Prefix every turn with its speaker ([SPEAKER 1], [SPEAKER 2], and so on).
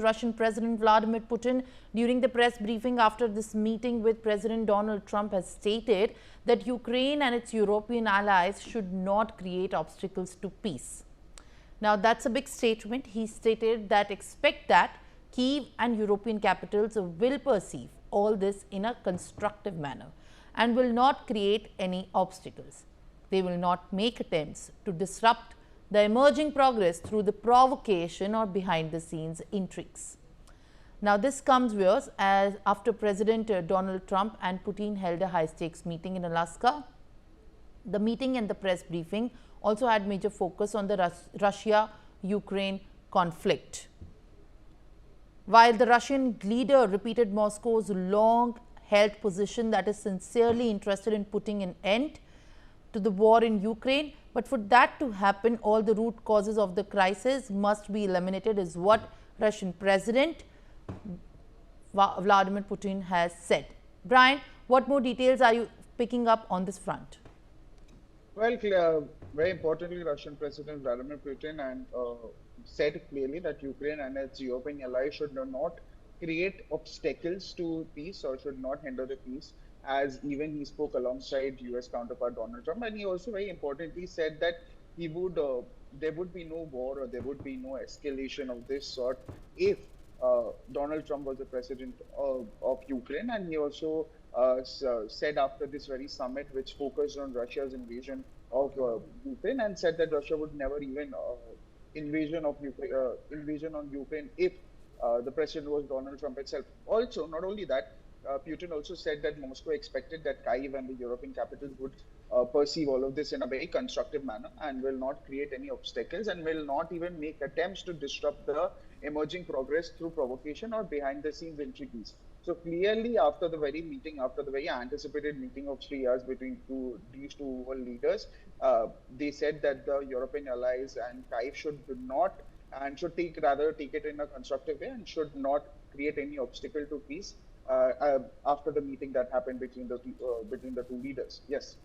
[SPEAKER 1] Russian President Vladimir Putin, during the press briefing after this meeting with President Donald Trump, has stated that Ukraine and its European allies should not create obstacles to peace. Now, that's a big statement. He stated that expect that Kyiv and European capitals will perceive all this in a constructive manner and will not create any obstacles. They will not make attempts to disrupt the emerging progress through the provocation or behind the scenes intrigues. Now, this comes as after President Donald Trump and Putin held a high stakes meeting in Alaska. The meeting and the press briefing also had major focus on the Russia-Ukraine conflict. While the Russian leader repeated Moscow's long-held position that is sincerely interested in putting an end to the war in Ukraine, but for that to happen, all the root causes of the crisis must be eliminated, is what Russian President Vladimir Putin has said. Brian, what more details are you picking up on this front?
[SPEAKER 2] Well, very importantly, Russian President Vladimir Putin said clearly that Ukraine and its European allies should not create obstacles to peace or should not hinder the peace, as even he spoke alongside US counterpart Donald Trump. And he also very importantly said that there would be no war or there would be no escalation of this sort if Donald Trump was the president of Ukraine. And he also said after this very summit, which focused on Russia's invasion of Ukraine, and said that Russia would never even invasion on Ukraine if the president was Donald Trump itself. Also, not only that, Putin also said that Moscow expected that Kyiv and the European capitals would perceive all of this in a very constructive manner and will not create any obstacles and will not even make attempts to disrupt the emerging progress through provocation or behind the scenes intrigues. So clearly, after the very meeting, after the very anticipated meeting of 3 hours between these two world leaders, they said that the European allies and Kyiv should not and should take it in a constructive way and should not create any obstacle to peace after the meeting that happened between the two leaders. Yes.